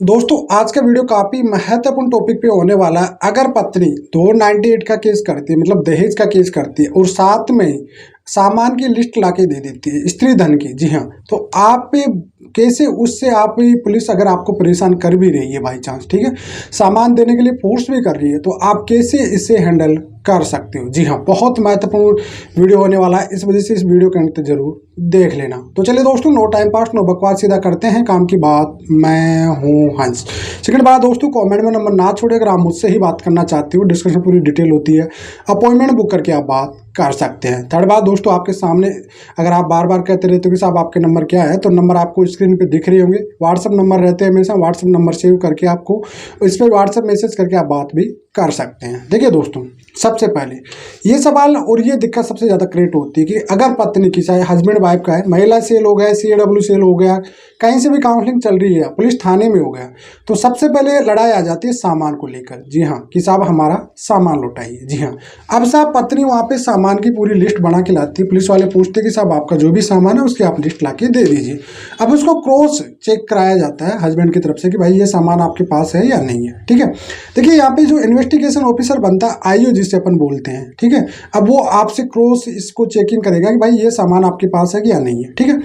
दोस्तों आज का वीडियो काफी महत्वपूर्ण टॉपिक पे होने वाला है। अगर पत्नी 298 का केस करती है, मतलब दहेज का केस करती है और साथ में सामान की लिस्ट लाके दे देती है, स्त्री धन की, जी हाँ, तो आप कैसे उससे आप पुलिस अगर आपको परेशान कर भी रही है बाई चांस, ठीक है, सामान देने के लिए फोर्स भी कर रही है, तो आप कैसे इसे हैंडल कर सकते हो। जी हाँ, बहुत महत्वपूर्ण वीडियो होने वाला है, इस वजह से इस वीडियो के अंत तक जरूर देख लेना। तो चलिए दोस्तों, नो टाइम पास नो बकवास, सीधा करते हैं काम की बात। मैं हूँ हंस। सेकंड बात दोस्तों, कमेंट में नंबर ना छोड़े, अगर आप मुझसे ही बात करना चाहते हो, डिस्कशन पूरी डिटेल होती है, अपॉइंटमेंट बुक करके आप बात कर सकते हैं। थर्ड बात दोस्तों, आपके सामने अगर आप बार बार कहते रहते हो कि साहब आपके नंबर क्या है, तो नंबर आपको स्क्रीन पे दिख रहे होंगे, व्हाट्सअप नंबर रहते हैं हमेशा, व्हाट्सअप नंबर सेव करके आपको इस पर व्हाट्सअप मैसेज करके आप बात भी कर सकते हैं। देखिए दोस्तों, सबसे पहले ये सवाल और ये दिक्कत सबसे ज़्यादा क्रिएट होती है कि अगर पत्नी की, चाहे हस्बैंड वाइफ का है, महिला सेल हो गया, CAW सेल हो गया, कहीं से भी काउंसलिंग चल रही है, पुलिस थाने में हो गया, तो सबसे पहले लड़ाई आ जाती है सामान को लेकर। जी हाँ, कि साहब हमारा सामान लौटाइए। जी हाँ, अब साहब पत्नी वहाँ पे सामान की पूरी लिस्ट बना के लाती है, पुलिस वाले पूछते हैं कि साहब आपका जो भी सामान है उसकी आप लिस्ट ला के दे दीजिए। अब उसको क्रॉस चेक कराया जाता है हस्बैंड की तरफ से कि भाई ये सामान आपके पास है या नहीं है। ठीक है, देखिए यहाँ पे जो इन्वेस्टिगेशन ऑफिसर बनता है, IO जिसे अपन बोलते हैं, ठीक है, अब वो आपसे क्रॉस इसको चेकिंग करेगा कि भाई ये सामान आपके पास है कि या नहीं है। ठीक है,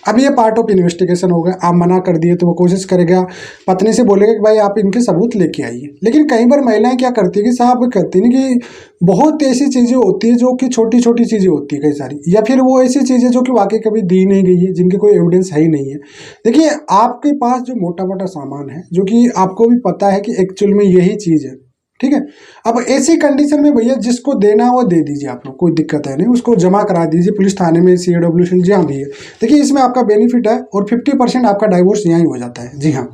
अब ये पार्ट ऑफ इन्वेस्टिगेशन होगा। आप मना कर दिए तो वो कोशिश करेगा, पत्नी से बोलेगा कि भाई आप इनके सबूत लेके आइए। लेकिन कई बार महिलाएं क्या करती है कि साहब कहती नहीं कि बहुत ऐसी चीज़ें होती है जो कि छोटी छोटी चीज़ें होती है कई सारी, या फिर वो ऐसी चीज़ें जो कि वाकई कभी दी नहीं गई है, जिनके कोई एविडेंस है ही नहीं है। देखिए आपके पास जो मोटा मोटा सामान है, जो कि आपको भी पता है कि एक्चुअल में यही चीज़ है, ठीक है, अब ऐसी कंडीशन में भैया जिसको देना है वो दे दीजिए, आप लोग कोई दिक्कत है नहीं, उसको जमा करा दीजिए पुलिस थाने में, CAW से जहाँ भी है। देखिए इसमें आपका बेनिफिट है और 50% आपका डाइवोर्स यहाँ ही हो जाता है। जी हाँ,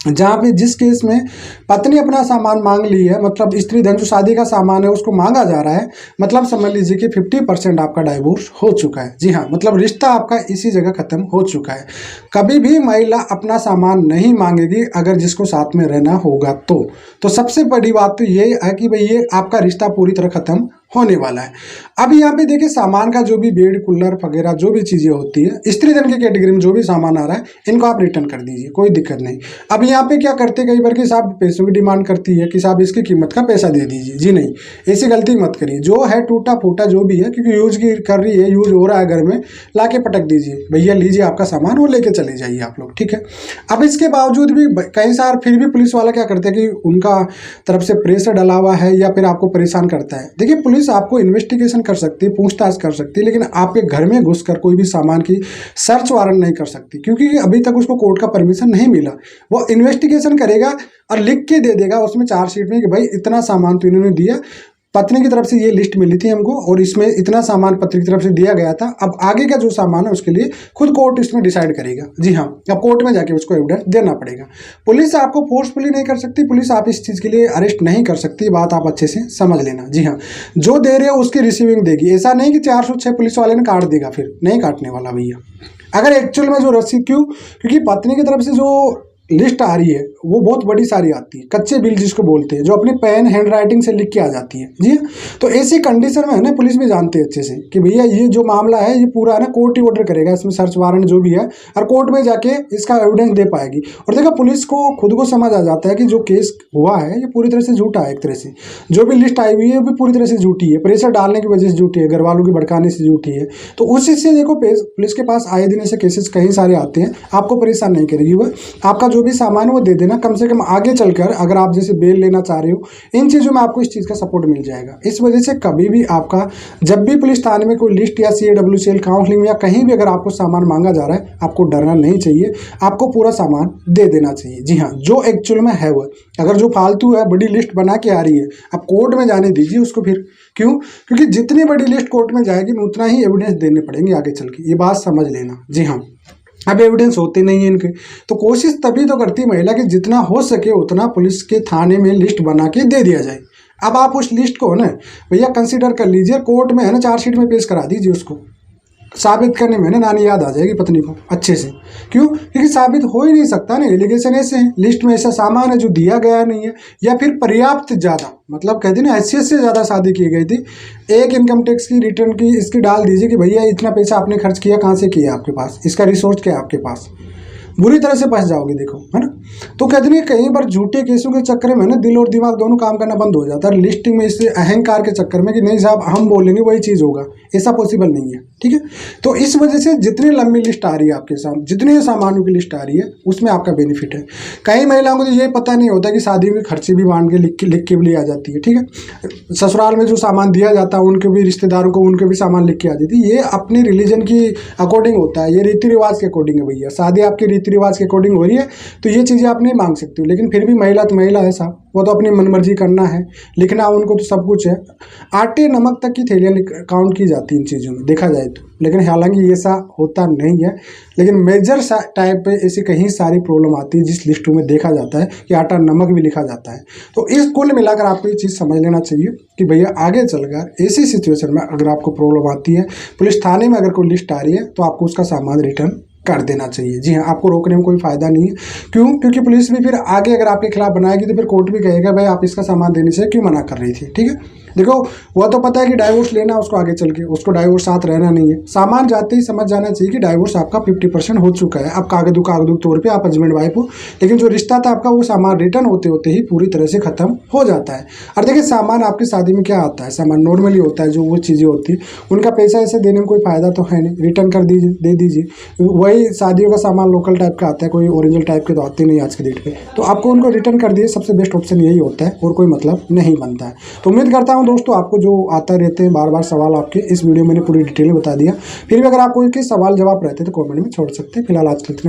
जहाँ पे जिस केस में पत्नी अपना सामान मांग ली है, मतलब स्त्री धन जो शादी का सामान है उसको मांगा जा रहा है, मतलब समझ लीजिए कि 50% आपका डाइवोर्स हो चुका है। जी हाँ, मतलब रिश्ता आपका इसी जगह खत्म हो चुका है। कभी भी महिला अपना सामान नहीं मांगेगी अगर जिसको साथ में रहना होगा तो सबसे बड़ी बात तो ये है कि भाई ये आपका रिश्ता पूरी तरह खत्म होने वाला है। अब यहाँ पे देखिए सामान का जो भी बेड कूलर वगैरह जो भी चीज़ें होती है, स्त्री धन की कैटेगरी में जो भी सामान आ रहा है, इनको आप रिटर्न कर दीजिए, कोई दिक्कत नहीं। अब यहाँ पे क्या करते हैं कई बार कि साहब पैसों की डिमांड करती है कि साहब इसकी कीमत का पैसा दे दीजिए। जी नहीं, ऐसी गलती मत करिए। जो है टूटा फूटा जो भी है, क्योंकि यूज की कर रही है, यूज हो रहा है घर में, ला के पटक दीजिए, भैया लीजिए आपका सामान, वो लेके चले जाइए आप लोग। ठीक है, अब इसके बावजूद भी कई सार फिर भी पुलिस वाला क्या करते हैं कि उनका तरफ से प्रेशर डला हुआ है या फिर आपको परेशान करता है। देखिए पुलिस आपको इन्वेस्टिगेशन कर सकती है, पूछताछ कर सकती है, लेकिन आपके घर में घुसकर कोई भी सामान की सर्च वारंट नहीं कर सकती, क्योंकि अभी तक उसको कोर्ट का परमिशन नहीं मिला। वो इन्वेस्टिगेशन करेगा और लिख के दे देगा उसमें चार्जशीट में कि भाई इतना सामान तो इन्होंने दिया, पत्नी की तरफ से ये लिस्ट मिली थी हमको और इसमें इतना सामान पत्नी की तरफ से दिया गया था। अब आगे का जो सामान है उसके लिए खुद कोर्ट इसमें डिसाइड करेगा। जी हाँ, अब कोर्ट में जाके उसको एविडेंस देना पड़ेगा। पुलिस आपको फोर्सफुली नहीं कर सकती, पुलिस आप इस चीज़ के लिए अरेस्ट नहीं कर सकती, बात आप अच्छे से समझ लेना। जी हाँ, जो दे रहे हो उसकी रिसीविंग देगी, ऐसा नहीं कि 406 पुलिस वाले ने काट देगा, फिर नहीं काटने वाला भैया। अगर एक्चुअल में जो रसीद, क्योंकि पत्नी की तरफ से जो लिस्ट आ रही है वो बहुत बड़ी सारी आती है, कच्चे बिल जिसको बोलते हैं, जो अपनी पेन हैंड राइटिंग से लिख के आ जाती है। जी, तो ऐसी कंडीशन में है ना, पुलिस भी जानती है अच्छे से कि भैया ये जो मामला है ये पूरा है ना कोर्ट ही ऑर्डर करेगा, इसमें सर्च वारंट जो भी है, और कोर्ट में जाके इसका एविडेंस दे पाएगी। और देखो पुलिस को खुद को समझ आ जाता है कि जो केस हुआ है ये पूरी तरह से झूठा है, एक तरह से जो भी लिस्ट आई हुई है वो भी पूरी तरह से झूठी है, प्रेशर डालने की वजह से झूठी है, घर वालों की भड़काने से झूठी है। तो उसी से देखो पुलिस के पास आए दिन ऐसे केसेस कई सारे आते हैं, आपको परेशान नहीं करेगी वो, आपका जो भी सामान वो दे देना, कम से कम आगे चलकर अगर आप जैसे बेल लेना चाह रहे हो, इन चीज़ों में आपको इस चीज़ का सपोर्ट मिल जाएगा। इस वजह से कभी भी आपका जब भी पुलिस थाने में कोई लिस्ट या CAW सेल काउंसलिंग या कहीं भी अगर आपको सामान मांगा जा रहा है, आपको डरना नहीं चाहिए, आपको पूरा सामान दे देना चाहिए। जी हाँ, जो एक्चुअल में है वो, अगर जो फालतू है बड़ी लिस्ट बना के आ रही है, आप कोर्ट में जाने दीजिए उसको। फिर क्यों? क्योंकि जितनी बड़ी लिस्ट कोर्ट में जाएगी उतना ही एविडेंस देने पड़ेंगे आगे चल के, ये बात समझ लेना। जी हाँ, अब एविडेंस होते नहीं है इनके, तो कोशिश तभी तो करती है महिला कि जितना हो सके उतना पुलिस के थाने में लिस्ट बना के दे दिया जाए। अब आप उस लिस्ट को ना भैया कंसीडर कर लीजिए, कोर्ट में है ना चार्जशीट में पेश करा दीजिए, उसको साबित करने में ना नानी याद आ जाएगी पत्नी को अच्छे से। क्यों? क्योंकि साबित हो ही नहीं सकता ना, एलिगेशन ऐसे हैं, लिस्ट में ऐसा सामान है जो दिया गया नहीं है, या फिर पर्याप्त ज़्यादा, मतलब कहते हैं ना हैसियत से ज़्यादा शादी की गई थी, एक इनकम टैक्स की रिटर्न की इसकी डाल दीजिए कि भैया इतना पैसा आपने खर्च किया, कहाँ से किया, आपके पास इसका रिसोर्स क्या है आपके पास। बुरी तरह से फंस जाओगे, देखो, है ना। तो कहते हैं कई बार झूठे केसों के चक्कर में ना दिल और दिमाग दोनों काम करना बंद हो जाता है लिस्टिंग में, इससे अहंकार के चक्कर में कि नहीं साहब हम बोलेंगे वही चीज़ होगा, ऐसा पॉसिबल नहीं है, ठीक है। तो इस वजह से जितनी लंबी लिस्ट आ रही है आपके सामने, जितने सामानों की लिस्ट आ रही है उसमें आपका बेनिफिट है। कई महिलाओं को तो ये पता नहीं होता कि शादी में खर्चे भी बांट के लिख के भी आ जाती है, ठीक है। ससुराल में जो सामान दिया जाता है उनके भी रिश्तेदारों को उनके भी सामान लिख के आ जाती है। ये अपने रिलीजन की अकॉर्डिंग होता है, ये रीति रिवाज के अकॉर्डिंग है भैया। शादी आपके रीति रिवाज के अकॉर्डिंग हो रही है तो ये चीज़ें आप नहीं मांग सकते हो, लेकिन फिर भी महिला तो महिला है साहब, वो तो अपनी मनमर्जी करना है, लिखना उनको तो सब कुछ है। आटे नमक तक की थैलियाँ काउंट की जाती है इन चीज़ों में देखा जाए तो, लेकिन हालांकि ऐसा होता नहीं है। लेकिन मेजर टाइप पे ऐसी कहीं सारी प्रॉब्लम आती है जिस लिस्टों में देखा जाता है कि आटा नमक भी लिखा जाता है। तो इस कुल मिलाकर आपको ये चीज़ समझ लेना चाहिए कि भैया आगे चलकर ऐसी सिचुएशन में अगर आपको प्रॉब्लम आती है, पुलिस थाने में अगर कोई लिस्ट आ रही है तो आपको उसका सामान रिटर्न कर देना चाहिए। जी हाँ, आपको रोकने में कोई फायदा नहीं है। क्यों? क्योंकि पुलिस भी फिर आगे अगर आपके खिलाफ बनाएगी तो फिर कोर्ट भी कहेगा भाई आप इसका सामान देने से क्यों मना कर रही थी, ठीक है। देखो वह तो पता है कि डाइवोर्स लेना है उसको आगे चल के, उसको डाइवोर्स साथ रहना नहीं है। सामान जाते ही समझ जाना चाहिए कि डाइवोर्स आपका 50% हो चुका है, अब कागजों तौर पे आप हस्बैंड वाइफ हो, लेकिन जो रिश्ता था आपका वो सामान रिटर्न होते होते ही पूरी तरह से खत्म हो जाता है। और देखिए सामान आपकी शादी में क्या आता है, सामान नॉर्मली होता है, जो वो चीज़ें होती है उनका पैसा ऐसे देने में कोई फायदा तो है नहीं, रिटर्न कर दीजिए, दे दीजिए। वही शादियों का सामान लोकल टाइप का आता है, कोई ओरिजिनल टाइप के तो आते नहीं आज के डेट पे, तो आपको उनको रिटर्न कर दिए, सबसे बेस्ट ऑप्शन यही होता है और कोई मतलब नहीं बनता है। तो उम्मीद करता हूँ दोस्तों आपको जो आता रहते हैं बार बार सवाल आपके, इस वीडियो में मैंने पूरी डिटेल में बता दिया। फिर भी अगर आपको कोई सवाल जवाब रहते तो कमेंट में छोड़ सकते हैं। फिलहाल आज के लिए